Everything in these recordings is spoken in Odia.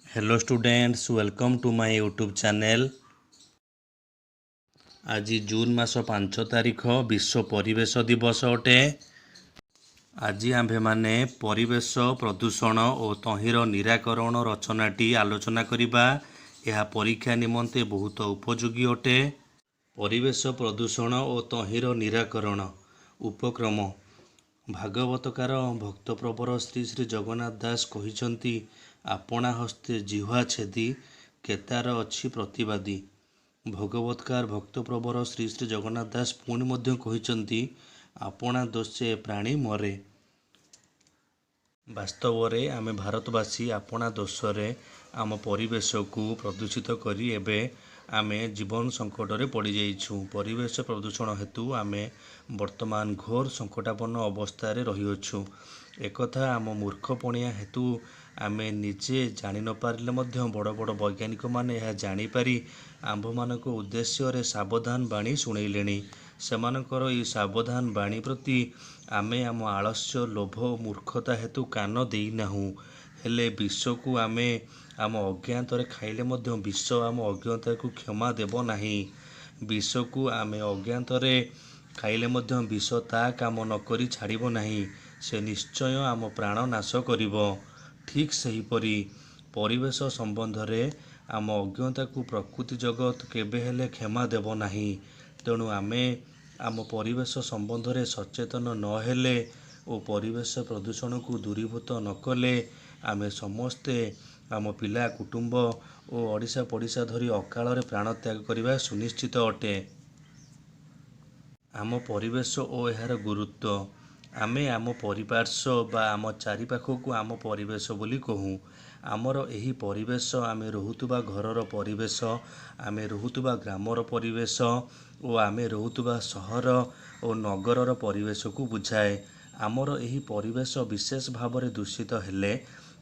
Hello students, welcome to my YouTube channel. आज जून मास 5 तारिख विश्व परिवेश दिवस अटे। आज आम्भे माने परिवेश प्रदूषण और तहिर निराकरण रचनाटी आलोचना करिबा। यह परीक्षा निमंते बहुत उपयोगी अटे। परिवेश प्रदूषण और तहिर निराकरण उपक्रम। भागवतकार भक्तप्रवर श्री श्री जगन्नाथ दास कहिछंती, आपणा हस्ते जिह्वा छेदी केतार अछि प्रतिवादी। भगवतकार भक्तप्रवर श्री श्री जगन्नाथ दास पुणी मध्य कहिछंती, आपणा दोषे प्राणी मरे। वास्तव में आमे भारतवासी आपणा दोषरे आम परिवेश को प्रदूषित करी एबे आमे जीवन संकट रे पड़ जाइछु। परिवेश प्रदूषण हेतु आमे वर्तमान घोर संकटापन्न अवस्था रे रहिअछु। एकथा आम मूर्खपणिया हेतु आमे निजे जानि न पारिले मध्य बड़ बड़ वैज्ञानिक माने यह जानिपारी आम्भमानक उद्देश्य रे सावधान बाणी शुणैलेणी। सेमानकर ई सावधान बाणी प्रति आमे आम आलस्य लोभ मूर्खता हेतु कान देई नाहु। हेले विश्व को आमे आम अज्ञातरे खाइले मध्य विश्व आम अज्ञता को क्षमा देव नाही। विश्व को आमे अज्ञातरे खाइले मध्य विश्व ता काम न करी छाड़िबो नाही। से निश्चय आम प्राण नाश करिबो। ठीक सेहीपरि परिवेश संबंध रे आम अज्ञता को प्रकृति जगत केबे हेले क्षमा देव नाही। तेणु आमे आम परिवेश संबंध रे सचेतन न हेले और परिवेश प्रदूषण को दूरीभूत न कले आमे समस्ते आम पिला कुटुंब और ओडिशा पड़िशा धरी अकाल प्राण त्याग करने सुनिश्चित अटे। आम परिवेश और यार गुरुत्व। आमे आम परिपार्श्व बा आम चारिपाख को आम परिवेश बोली कहूँ। आमर एही परिवेश आमे रहुतुबा घरर परिवेश, आमे रहुतुबा ग्रामर परिवेश और आमे रहुतुबा सहर और नगरर परिवेश को बुझाए। आमर एही परिवेश विशेष भाव में दूषित हेले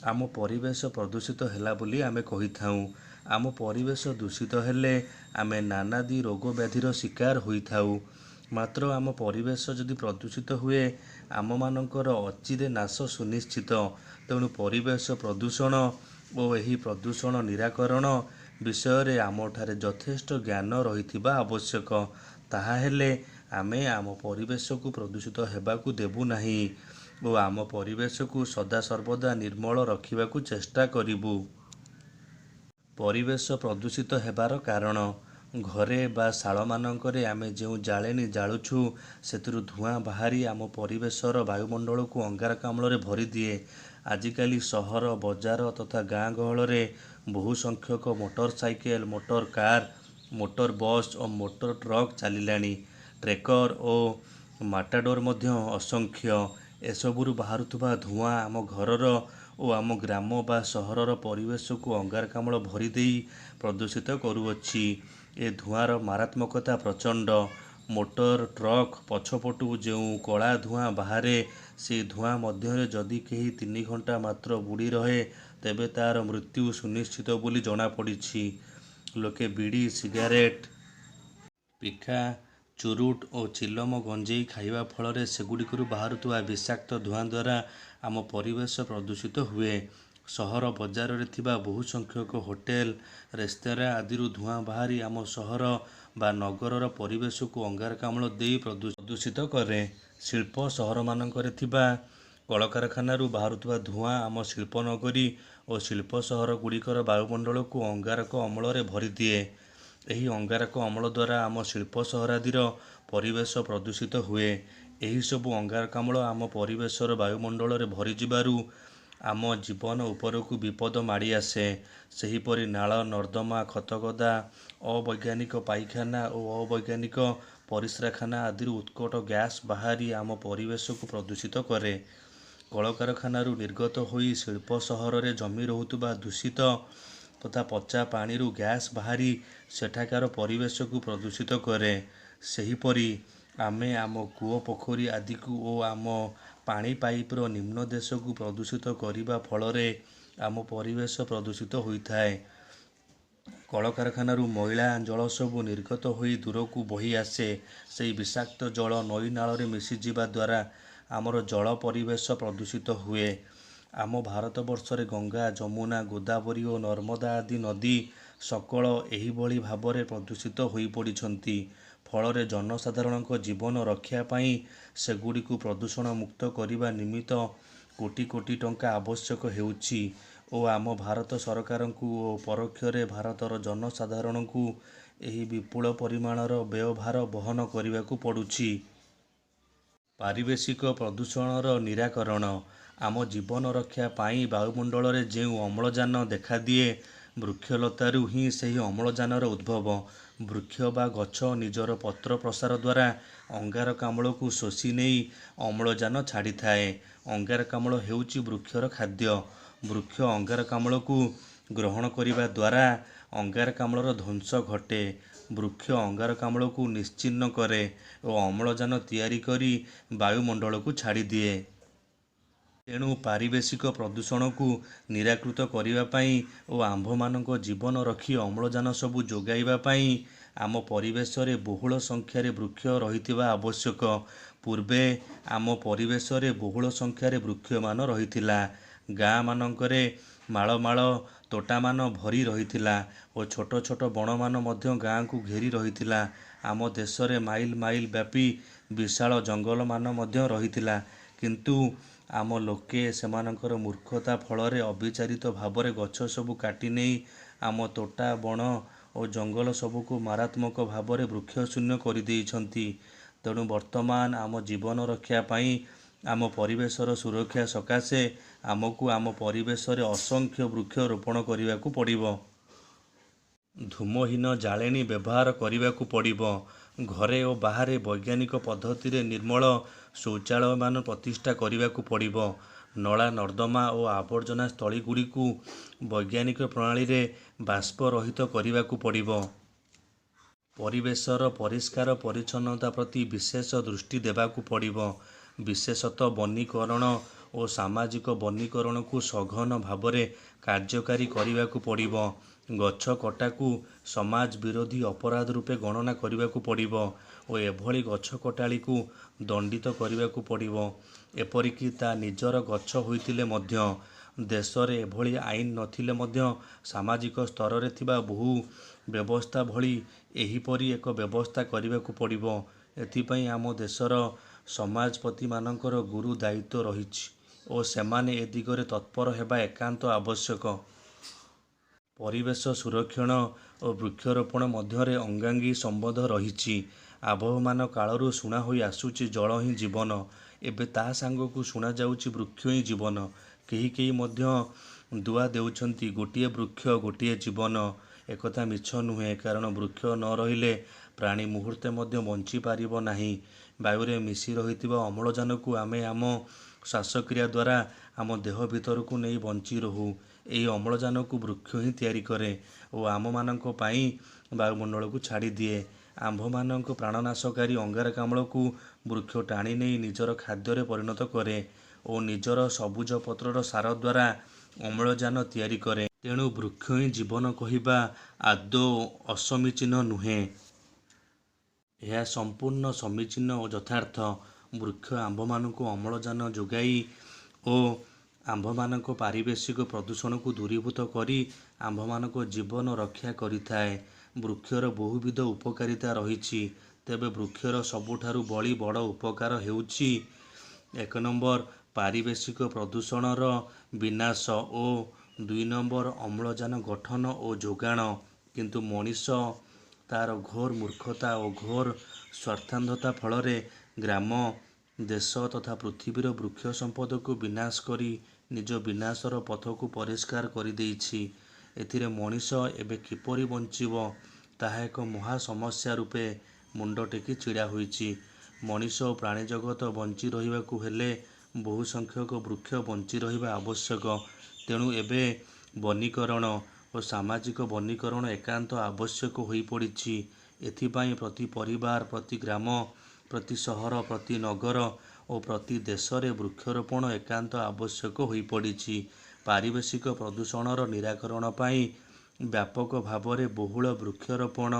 आम परिवेश प्रदूषित हैला बोली आमे कही थाऊ। आम परिवेश दूषित हेले आमे नानादी रोग व्याधिर शिकार होई थाऊ। मात्र आम परिवेश जदि प्रदूषित हुए आम मानकर अचिरे नाश सुनिश्चित। तेणु परिवेश प्रदूषण और एही प्रदूषण निराकरण विषय रे आमठारे यथेष्ट ज्ञान रहिथिबा आवश्यक। ताहा हेले आमे आम परिवेश को प्रदूषित हेबाकू देबू नाही और आम परिवेश को सदा सर्वदा निर्मल रखिबाकू चेष्टा करिबू। परिवेश प्रदूषित हेबार कारण। घरे बा शालमानंकरे आमे जो जाळेनी जाळुछु सेतिरु धुआं बाहरी आम परिवेशर वायुमंडल को अंगारकाम्ल भरी दिए। आजिकाली सहर बजार तथा गाँ गहल बहु संख्यक motor cycle, motor car, motor बस और मोटर ट्रक चलिलाणी। ट्रेकर और माटाडोर मध्य असंख्य। एसबुरु बाहरुथुबा धुआं आम घरर और आम ग्राम बा सहरर परिवेश को अंगारकाम्ल भरी देई प्रदूषित करुअछि। ए धुआंर मारात्मकता प्रचंड। मोटर ट्रक पछपटू जो कला धुआं बाहरे से धुआं मध्य जदि केही 3 घंटा मात्र बुड़ी रहे तेबे तार मृत्यु सुनिश्चित बोली जना पड़िछि। लोके बीड़ी, सिगारेट, पिखा, चुरुट और चिलम गंजेई खाइबा फल सेगुड़िकरू बाहरुथुवा विषाक्त धुआं द्वारा आम परिवेश प्रदूषित हुए। सहर बजार रे थिबा बहु संख्यक होटेल, रेस्तरां आदि धुआं बाहरी आम सहर बा नगरर परिवेश को अंगारकाम्ल देई प्रदूषित करे। शिल्प सहर मानकरे थिबा कलकारखानारू बाहरुथुवा धुआं आम शिल्प नगरी और शिल्प सहर गुड़िकर वायुमंडल को अंगारक अम्ल रे भरी दिए। एही अंगारक अम्ल द्वारा आम शिल्प सहरादीर परिवेश प्रदूषित हुए। एही सबु अंगारकाम्ल आम परिवेशर वायुमंडल रे भरी जिबारु आम जीवन उपरकू विपद माड़ी आसे। सेहीपरि नाल नर्दमा, खतगदा, अवैज्ञानिक पाइखाना और अवैज्ञानिक परिस्राखाना आदि उत्कट गैस बाहरी आम परिवेश को प्रदूषित करे। कलकारखानारू निर्गत होई शिल्प सहर रे जमी रहुतुबा दूषित तथा पचा पानीरू गैस बाहरी सेठाकार परिवेश को प्रदूषित करे। सेहीपरि आमे आम कूओ पोखरी आदि को और आम पानी पाइपर निम्न देश को प्रदूषित करिबा फलरे आम परिवेश प्रदूषित होइथाए। कलकारखानारू मैला जल सबू निर्गत होई दूर को बही आसे। सेही विषाक्त जल नई नाल रे मिसी जिबा द्वारा आमर जल परिवेश प्रदूषित हुए। ଆମ ଭାରତବର୍ଷରେ ଗଙ୍ଗା, ଯମୁନା, ଗୋଦାବରୀ ଓ ନର୍ମଦା ଆଦି ନଦୀ ସକଳ ଏହିଭଳି ଭାବରେ ପ୍ରଦୂଷିତ ହୋଇପଡ଼ିଛନ୍ତି। ଫଳରେ ଜନସାଧାରଣଙ୍କ ଜୀବନ ରକ୍ଷା ପାଇଁ ସେଗୁଡ଼ିକୁ ପ୍ରଦୂଷଣ ମୁକ୍ତ କରିବା ନିମିତ୍ତ କୋଟି କୋଟି ଟଙ୍କା ଆବଶ୍ୟକ ହେଉଛି ଓ ଆମ ଭାରତ ସରକାରଙ୍କୁ ଓ ପରୋକ୍ଷରେ ଭାରତର ଜନସାଧାରଣଙ୍କୁ ଏହି ବିପୁଳ ପରିମାଣର ବ୍ୟୟଭାର ବହନ କରିବାକୁ ପଡ଼ୁଛି। ପାରିବେଶିକ ପ୍ରଦୂଷଣର ନିରାକରଣ। ଆମ ଜୀବନ ରକ୍ଷା ପାଇଁ ବାୟୁମଣ୍ଡଳରେ ଯେଉଁ ଅମ୍ଳଜାନ ଦେଖାଦିଏ, ବୃକ୍ଷଲତାରୁ ହିଁ ସେହି ଅମ୍ଳଜାନର ଉଦ୍ଭବ। ବୃକ୍ଷ ବା ଗଛ ନିଜର ପତ୍ର ପ୍ରସାର ଦ୍ୱାରା ଅଙ୍ଗାରକାମ୍ଳକୁ ଶୋଷି ନେଇ ଅମ୍ଳଜାନ ଛାଡ଼ିଥାଏ। ଅଙ୍ଗାରକାମ୍ଳ ହେଉଛି ବୃକ୍ଷର ଖାଦ୍ୟ। ବୃକ୍ଷ ଅଙ୍ଗାରକାମ୍ଳକୁ ଗ୍ରହଣ କରିବା ଦ୍ୱାରା ଅଙ୍ଗାରକାମ୍ଳର ଧ୍ୱଂସ ଘଟେ। ବୃକ୍ଷ ଅଙ୍ଗାରକାମ୍ଳକୁ ନିଶ୍ଚିହ୍ନ କରେ ଓ ଅମ୍ଳଜାନ ତିଆରି କରି ବାୟୁମଣ୍ଡଳକୁ ଛାଡ଼ିଦିଏ। ତେଣୁ ପାରିବେଶିକ ପ୍ରଦୂଷଣକୁ ନିରାକୃତ କରିବା ପାଇଁ ଓ ଆମ୍ଭମାନଙ୍କ ଜୀବନ ରକ୍ଷୀ ଅମ୍ଳଜାନ ସବୁ ଯୋଗାଇବା ପାଇଁ ଆମ ପରିବେଶରେ ବହୁଳ ସଂଖ୍ୟାରେ ବୃକ୍ଷ ରହିଥିବା ଆବଶ୍ୟକ। ପୂର୍ବେ ଆମ ପରିବେଶରେ ବହୁଳ ସଂଖ୍ୟାରେ ବୃକ୍ଷମାନ ରହିଥିଲା। ଗାଁମାନଙ୍କରେ ମାଳ ମାଳ ତୋଟାମାନ ଭରି ରହିଥିଲା ଓ ଛୋଟ ଛୋଟ ବଣମାନ ମଧ୍ୟ ଗାଁକୁ ଘେରି ରହିଥିଲା। ଆମ ଦେଶରେ ମାଇଲ ମାଇଲ ବ୍ୟାପୀ ବିଶାଳ ଜଙ୍ଗଲମାନ ମଧ୍ୟ ରହିଥିଲା। କିନ୍ତୁ ଆମ ଲୋକେ ସେମାନଙ୍କର ମୂର୍ଖତା ଫଳରେ ଅବିଚାରିତ ଭାବରେ ଗଛ ସବୁ କାଟି ନେଇ ଆମ ତୋଟା, ବଣ ଓ ଜଙ୍ଗଲ ସବୁକୁ ମାରାତ୍ମକ ଭାବରେ ବୃକ୍ଷଶୂନ୍ୟ କରିଦେଇଛନ୍ତି। ତେଣୁ ବର୍ତ୍ତମାନ ଆମ ଜୀବନ ରକ୍ଷା ପାଇଁ ଆମ ପରିବେଶର ସୁରକ୍ଷା ସକାଶେ ଆମକୁ ଆମ ପରିବେଶରେ ଅସଂଖ୍ୟ ବୃକ୍ଷ ରୋପଣ କରିବାକୁ ପଡ଼ିବ। ଧୂମହୀନ ଜାଳେଣୀ ବ୍ୟବହାର କରିବାକୁ ପଡ଼ିବ। ଘରେ ଓ ବାହାରେ ବୈଜ୍ଞାନିକ ପଦ୍ଧତିରେ ନିର୍ମଳ ଶୌଚାଳୟମାନ ପ୍ରତିଷ୍ଠା କରିବାକୁ ପଡ଼ିବ। ନଳା ନର୍ଦ୍ଦମା ଓ ଆବର୍ଜନା ସ୍ଥଳୀଗୁଡ଼ିକୁ ବୈଜ୍ଞାନିକ ପ୍ରଣାଳୀରେ ବାଷ୍ପ ରହିତ କରିବାକୁ ପଡ଼ିବ। ପରିବେଶର ପରିଷ୍କାର ପରିଚ୍ଛନ୍ନତା ପ୍ରତି ବିଶେଷ ଦୃଷ୍ଟି ଦେବାକୁ ପଡ଼ିବ। ବିଶେଷତଃ ବନୀକରଣ ଓ ସାମାଜିକ ବନୀକରଣକୁ ସଘନ ଭାବରେ କାର୍ଯ୍ୟକାରୀ କରିବାକୁ ପଡ଼ିବ। ଗଛ କଟାକୁ ସମାଜ ବିରୋଧୀ ଅପରାଧ ରୂପେ ଗଣନା କରିବାକୁ ପଡ଼ିବ ଓ ଏଭଳି ଗଛ କଟାଳିକୁ ଦଣ୍ଡିତ କରିବାକୁ ପଡ଼ିବ। ଏପରିକି ତା ନିଜର ଗଛ ହୋଇଥିଲେ ମଧ୍ୟ। ଦେଶରେ ଏଭଳି ଆଇନ ନଥିଲେ ମଧ୍ୟ ସାମାଜିକ ସ୍ତରରେ ଥିବା ବହୁ ବ୍ୟବସ୍ଥା ଭଳି ଏହିପରି ଏକ ବ୍ୟବସ୍ଥା କରିବାକୁ ପଡ଼ିବ। ଏଥିପାଇଁ ଆମ ଦେଶର ସମାଜପତିମାନଙ୍କର ଗୁରୁ ଦାୟିତ୍ୱ ରହିଛି ଓ ସେମାନେ ଏ ଦିଗରେ ତତ୍ପର ହେବା ଏକାନ୍ତ ଆବଶ୍ୟକ। ପରିବେଶ ସୁରକ୍ଷଣ ଓ ବୃକ୍ଷରୋପଣ ମଧ୍ୟରେ ଅଙ୍ଗାଙ୍ଗୀ ସମ୍ବନ୍ଧ ରହିଛି। ଆବହମାନ କାଳରୁ ଶୁଣା ହୋଇ ଆସୁଛି ଜଳ ହିଁ ଜୀବନ। ଏବେ ତାହା ସାଙ୍ଗକୁ ଶୁଣାଯାଉଛି ବୃକ୍ଷ ହିଁ ଜୀବନ। କେହି କେହି ମଧ୍ୟ ଦୁଆ ଦେଉଛନ୍ତି ଗୋଟିଏ ବୃକ୍ଷ ଗୋଟିଏ ଜୀବନ। ଏକଥା ମିଛ ନୁହେଁ, କାରଣ ବୃକ୍ଷ ନ ରହିଲେ ପ୍ରାଣୀ ମୁହୂର୍ତ୍ତେ ମଧ୍ୟ ବଞ୍ଚିପାରିବ ନାହିଁ। ବାୟୁରେ ମିଶି ରହିଥିବା ଅମ୍ଳଜାନକୁ ଆମେ ଆମ ଶ୍ୱାସକ୍ରିୟା ଦ୍ୱାରା ଆମ ଦେହ ଭିତରକୁ ନେଇ ବଞ୍ଚି ରହୁ। ଏହି ଅମ୍ଳଜାନକୁ ବୃକ୍ଷ ହିଁ ତିଆରି କରେ ଓ ଆମମାନଙ୍କ ପାଇଁ ବାୟୁମଣ୍ଡଳକୁ ଛାଡ଼ିଦିଏ। ଆମ୍ଭମାନଙ୍କ ପ୍ରାଣନାଶକାରୀ ଅଙ୍ଗାରକାମ୍ଳକୁ ବୃକ୍ଷ ଟାଣି ନେଇ ନିଜର ଖାଦ୍ୟରେ ପରିଣତ କରେ ଓ ନିଜର ସବୁଜ ପତ୍ରର ସାର ଦ୍ୱାରା ଅମ୍ଳଜାନ ତିଆରି କରେ। ତେଣୁ ବୃକ୍ଷ ହିଁ ଜୀବନ କହିବା ଆଦୌ ଅସମୀଚୀନ ନୁହେଁ। ଏହା ସମ୍ପୂର୍ଣ୍ଣ ସମୀଚୀନ ଓ ଯଥାର୍ଥ। ବୃକ୍ଷ ଆମ୍ଭମାନଙ୍କୁ ଅମ୍ଳଜାନ ଯୋଗାଇ ଓ ଆମ୍ଭମାନଙ୍କ ପାରିବେଶିକ ପ୍ରଦୂଷଣକୁ ଦୂରୀଭୂତ କରି ଆମ୍ଭମାନଙ୍କ ଜୀବନ ରକ୍ଷା କରିଥାଏ। ବୃକ୍ଷର ବହୁବିଧ ଉପକାରିତା ରହିଛି। ତେବେ ବୃକ୍ଷର ସବୁଠାରୁ ବଡ଼ ଉପକାର ହେଉଛି 1 ନମ୍ବର ପାରିବେଶିକ ପ୍ରଦୂଷଣର ବିନାଶ ଓ 2 ନମ୍ବର ଅମ୍ଳଜାନ ଗଠନ ଓ ଯୋଗାଣ। କିନ୍ତୁ ମଣିଷ ତାର ଘୋର ମୂର୍ଖତା ଓ ଘୋର ସ୍ୱାର୍ଥାନ୍ଧତା ଫଳରେ ଗ୍ରାମ, ଦେଶ ତଥା ପୃଥିବୀର ବୃକ୍ଷ ସମ୍ପଦକୁ ବିନାଶ କରି ନିଜ ବିନାଶର ପଥକୁ ପରିଷ୍କାର କରିଦେଇଛି। ଏଥିରେ ମଣିଷ ଏବେ କିପରି ବଞ୍ଚିବ, ତାହା ଏକ ମହା ସମସ୍ୟା ରୂପେ ମୁଣ୍ଡ ଟେକି ଛିଡ଼ା ହୋଇଛି। ମଣିଷ ଓ ପ୍ରାଣୀଜଗତ ବଞ୍ଚି ରହିବାକୁ ହେଲେ ବହୁ ସଂଖ୍ୟକ ବୃକ୍ଷ ବଞ୍ଚି ରହିବା ଆବଶ୍ୟକ। ତେଣୁ ଏବେ ବନୀକରଣ ଓ ସାମାଜିକ ବନୀକରଣ ଏକାନ୍ତ ଆବଶ୍ୟକ ହୋଇପଡ଼ିଛି। ଏଥିପାଇଁ ପ୍ରତି ପରିବାର, ପ୍ରତି ଗ୍ରାମ, ପ୍ରତି ସହର, ପ୍ରତି ନଗର ଓ ପ୍ରତି ଦେଶରେ ବୃକ୍ଷରୋପଣ ଏକାନ୍ତ ଆବଶ୍ୟକ ହୋଇପଡ଼ିଛି। ପାରିବେଶିକ ପ୍ରଦୂଷଣର ନିରାକରଣ ପାଇଁ ବ୍ୟାପକ ଭାବରେ ବହୁଳ ବୃକ୍ଷରୋପଣ,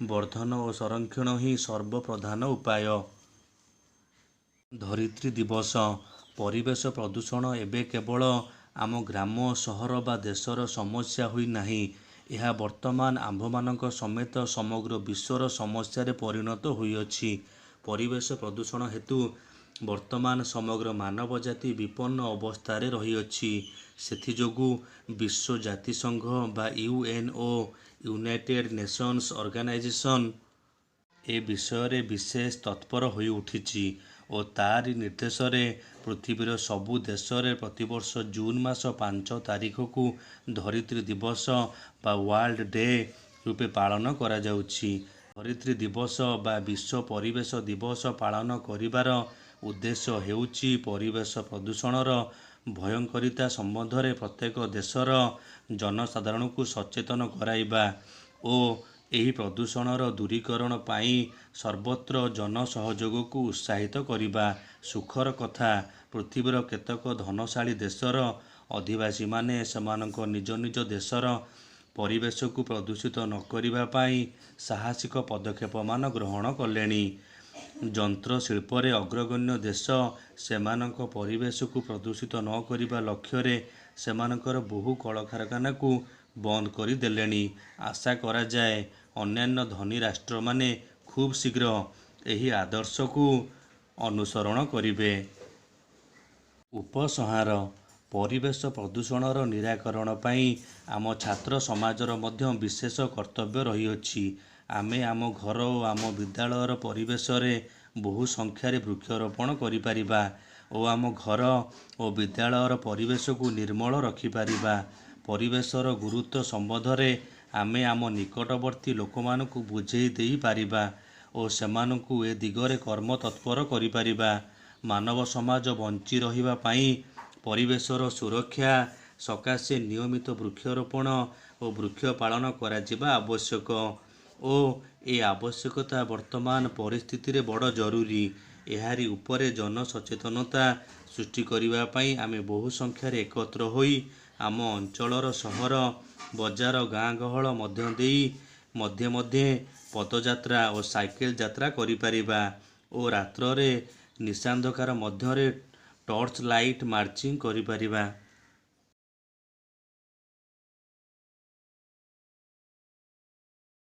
ବର୍ଦ୍ଧନ ଓ ସଂରକ୍ଷଣ ହିଁ ସର୍ବପ୍ରଧାନ ଉପାୟ। ଧରିତ୍ରୀ ଦିବସ। ପରିବେଶ ପ୍ରଦୂଷଣ ଏବେ କେବଳ ଆମ ଗ୍ରାମ ସହର ବା ଦେଶର ସମସ୍ୟା ହୋଇନାହିଁ, ଏହା ବର୍ତ୍ତମାନ ଆମ୍ଭମାନଙ୍କ ସମେତ ସମଗ୍ର ବିଶ୍ୱର ସମସ୍ୟାରେ ପରିଣତ ହୋଇଅଛି। ପରିବେଶ ପ୍ରଦୂଷଣ ହେତୁ ବର୍ତ୍ତମାନ ସମଗ୍ର ମାନବ ଜାତି ବିପନ୍ନ ଅବସ୍ଥାରେ ରହିଅଛି। ସେଥିଯୋଗୁଁ ବିଶ୍ୱ ଜାତିସଂଘ ବା ୟୁଏନ୍ଓ ୟୁନାଇଟେଡ୍ ନେସନ୍ସ ଅର୍ଗାନାଇଜେସନ୍ ଏ ବିଷୟରେ ବିଶେଷ ତତ୍ପର ହୋଇ ଉଠିଛି ଓ ତାରି ନିର୍ଦ୍ଦେଶରେ ପୃଥିବୀର ସବୁ ଦେଶରେ ପ୍ରତିବର୍ଷ ଜୁନ୍ ମାସ 5 ତାରିଖକୁ ଧରିତ୍ରୀ ଦିବସ ବା ୱାର୍ଲଡ ଡେ ରୂପେ ପାଳନ କରାଯାଉଛି। ଧରିତ୍ରୀ ଦିବସ ବା ବିଶ୍ୱ ପରିବେଶ ଦିବସ ପାଳନ କରିବାର ଉଦ୍ଦେଶ୍ୟ ହେଉଛି ପରିବେଶ ପ୍ରଦୂଷଣର ଭୟଙ୍କରିତା ସମ୍ବନ୍ଧରେ ପ୍ରତ୍ୟେକ ଦେଶର ଜନସାଧାରଣଙ୍କୁ ସଚେତନ କରାଇବା ଓ ଏହି ପ୍ରଦୂଷଣର ଦୂରୀକରଣ ପାଇଁ ସର୍ବତ୍ର ଜନସହଯୋଗକୁ ଉତ୍ସାହିତ କରିବା। ସୁଖର କଥା, ପୃଥିବୀର କେତେକ ଧନଶାଳୀ ଦେଶର ଅଧିବାସୀମାନେ ସେମାନଙ୍କ ନିଜ ନିଜ ଦେଶର ପରିବେଶକୁ ପ୍ରଦୂଷିତ ନ କରିବା ପାଇଁ ସାହସିକ ପଦକ୍ଷେପମାନ ଗ୍ରହଣ କଲେଣି। ଯନ୍ତ୍ର ଶିଳ୍ପରେ ଅଗ୍ରଗଣ୍ୟ ଦେଶ ସେମାନଙ୍କ ପରିବେଶକୁ ପ୍ରଦୂଷିତ ନ କରିବା ଲକ୍ଷ୍ୟରେ ସେମାନଙ୍କର ବହୁ କଳକାରଖାନାକୁ ବନ୍ଦ କରିଦେଲେଣି। ଆଶା କରାଯାଏ ଅନ୍ୟାନ୍ୟ ଧନୀ ରାଷ୍ଟ୍ରମାନେ ଖୁବ୍ ଶୀଘ୍ର ଏହି ଆଦର୍ଶକୁ ଅନୁସରଣ କରିବେ। ଉପସଂହାର: ପରିବେଶ ପ୍ରଦୂଷଣର ନିରାକରଣ ପାଇଁ ଆମ ଛାତ୍ର ସମାଜର ମଧ୍ୟ ବିଶେଷ କର୍ତ୍ତବ୍ୟ ରହିଅଛି। ଆମେ ଆମ ଘର ଓ ଆମ ବିଦ୍ୟାଳୟର ପରିବେଶରେ ବହୁ ସଂଖ୍ୟାରେ ବୃକ୍ଷରୋପଣ କରିପାରିବା ଓ ଆମ ଘର ଓ ବିଦ୍ୟାଳୟର ପରିବେଶକୁ ନିର୍ମଳ ରଖିପାରିବା। ପରିବେଶର ଗୁରୁତ୍ୱ ସମ୍ବନ୍ଧରେ ଆମେ ଆମ ନିକଟବର୍ତ୍ତୀ ଲୋକମାନଙ୍କୁ ବୁଝେଇ ଦେଇପାରିବା ଓ ସେମାନଙ୍କୁ ଏ ଦିଗରେ କର୍ମତତ୍ପର କରିପାରିବା। ମାନବ ସମାଜ ବଞ୍ଚି ରହିବା ପାଇଁ ପରିବେଶର ସୁରକ୍ଷା ସକାଶେ ନିୟମିତ ବୃକ୍ଷରୋପଣ ଓ ବୃକ୍ଷ ପାଳନ କରାଯିବା ଆବଶ୍ୟକ ଓ ଏ ଆବଶ୍ୟକତା ବର୍ତ୍ତମାନ ପରିସ୍ଥିତିରେ ବଡ଼ ଜରୁରୀ। ଏହାରି ଉପରେ ଜନସଚେତନତା ସୃଷ୍ଟି କରିବା ପାଇଁ ଆମେ ବହୁ ସଂଖ୍ୟାରେ ଏକତ୍ର ହୋଇ ଆମ ଅଞ୍ଚଳର ସହର ବଜାର ଗାଁ ଗହଳ ମଧ୍ୟ ଦେଇ ମଧ୍ୟେ ପଦଯାତ୍ରା ଓ ସାଇକେଲ ଯାତ୍ରା କରିପାରିବା ଓ ରାତ୍ରରେ ନିଶାନ୍ଧକାର ମଧ୍ୟରେ ଟର୍ଚ୍ଚ ଲାଇଟ୍ ମାର୍ଚିଂ କରିପାରିବା।